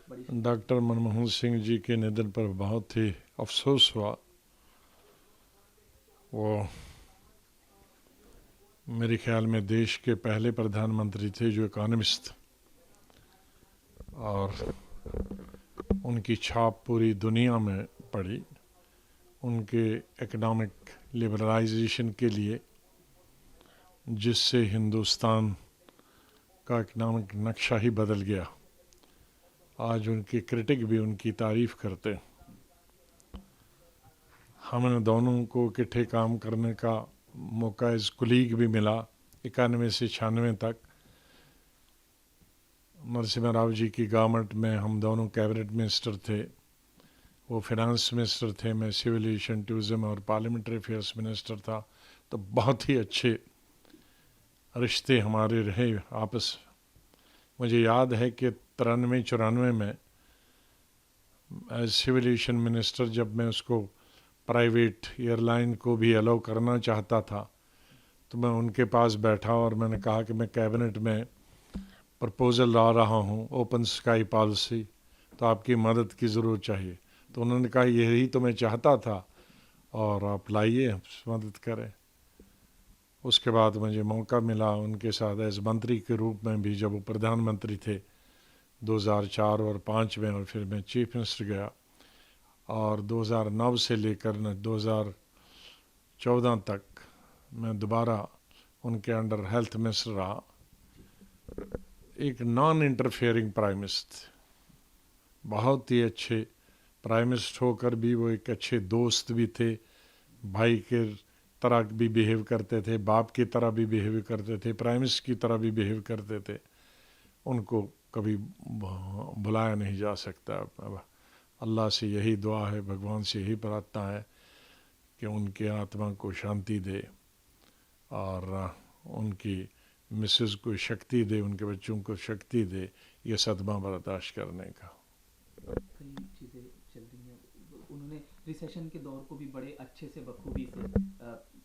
बड़ी डॉक्टर मनमोहन सिंह जी के निधन पर बहुत ही अफसोस हुआ। वो मेरे ख्याल में देश के पहले प्रधानमंत्री थे जो इकोनॉमिस्ट, और उनकी छाप पूरी दुनिया में पड़ी। उनके इकोनॉमिक लिबरलाइजेशन के लिए, जिससे हिंदुस्तान का इकोनॉमिक नक्शा ही बदल गया। आज उनके क्रिटिक भी उनकी तारीफ करते। हमें दोनों को इकट्ठे काम करने का मौका एज कुलीग भी मिला 91 से 96 तक। नरसिम्हा राव जी की गवर्नमेंट में हम दोनों कैबिनेट मिनिस्टर थे। वो फाइनेंस मिनिस्टर थे, मैं सिविल एविएशन, टूरिज्म और पार्लियामेंट्री अफेयर्स मिनिस्टर था। तो बहुत ही अच्छे रिश्ते हमारे रहे आपस। मुझे याद है कि 93-94 में एज सिविल एविएशन मिनिस्टर जब मैं उसको प्राइवेट एयरलाइन को भी अलाउ करना चाहता था, तो मैं उनके पास बैठा और मैंने कहा कि मैं कैबिनेट में प्रपोज़ल ला रहा हूँ ओपन स्काई पॉलिसी, तो आपकी मदद की ज़रूरत चाहिए। तो उन्होंने कहा यही तो मैं चाहता था और आप लाइए, मदद करें। उसके बाद मुझे मौका मिला उनके साथ एज मंत्री के रूप में भी, जब वो प्रधानमंत्री थे 2004 और 2005 में, और फिर मैं चीफ मिनिस्टर गया। और 2009 से लेकर 2014 तक मैं दोबारा उनके अंडर हेल्थ मिनिस्टर रहा। एक नॉन इंटरफेयरिंग प्राइम मिनिस्टर, बहुत ही अच्छे प्राइम मिनिस्टर होकर भी वो एक अच्छे दोस्त भी थे। भाई के तरह भी बिहेव करते थे, बाप की तरह भी बिहेव करते थे, प्राइम मिनिस्टर की तरह भी बिहेव करते थे। उनको कभी भुलाया नहीं जा सकता। अल्लाह से यही दुआ है, भगवान से यही प्रार्थना है कि उनके आत्मा को शांति दे और उनकी मिसेस को शक्ति दे, उनके बच्चों को शक्ति दे ये सदमा बर्दाश्त करने का। कई चीज़ें चल रही हैं। उन्होंने रिसेशन के दौर को भी बड़े अच्छे से बखूबी से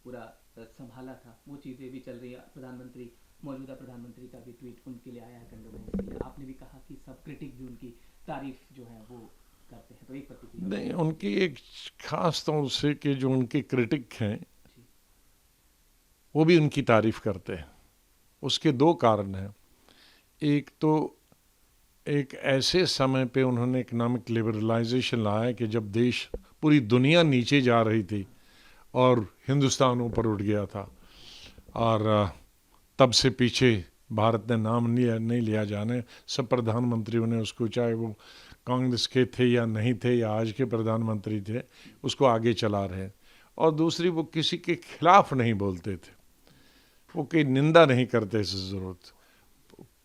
पूरा संभाला था। वो चीज़ें भी चल रही है। प्रधानमंत्री, मौजूदा प्रधानमंत्री का भी ट्वीट उनके लिए आया है कंडोलेंस के लिए। आपने भी कहा कि सब क्रिटिक भी उनकी तारीफ जो है वो करते हैं, तो एक प्रतिक्रिया नहीं, उनकी एक खास तौर से कि जो उनके क्रिटिक हैं वो भी उनकी तारीफ करते हैं। उसके दो कारण हैं। एक तो एक ऐसे समय पे उन्होंने इकोनॉमिक लिबरलाइजेशन लाया कि जब देश, पूरी दुनिया नीचे जा रही थी और हिंदुस्तान ऊपर उठ गया था, और तब से पीछे भारत ने नाम नहीं लिया। जाने सब प्रधानमंत्रियों ने उसको, चाहे वो कांग्रेस के थे या नहीं थे या आज के प्रधानमंत्री थे, उसको आगे चला रहे। और दूसरी, वो किसी के खिलाफ नहीं बोलते थे, वो कोई निंदा नहीं करते से ज़रूरत,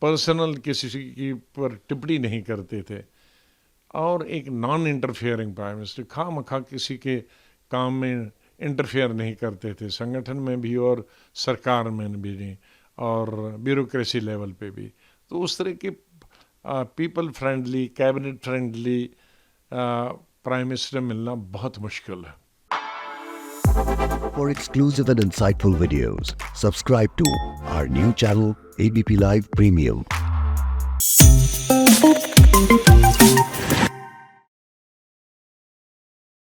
पर्सनल किसी की पर टिप्पणी नहीं करते थे। और एक नॉन इंटरफेयरिंग प्राइम मिनिस्टर, खामखा किसी के काम में इंटरफेयर नहीं करते थे, संगठन में भी और सरकार में भी नहीं, और ब्यूरोक्रेसी लेवल पे भी। तो उस तरह के people friendly, cabinet friendly prime minister मिलना बहुत मुश्किल है। For exclusive and insightful videos, subscribe to our new channel ABP Live Premium.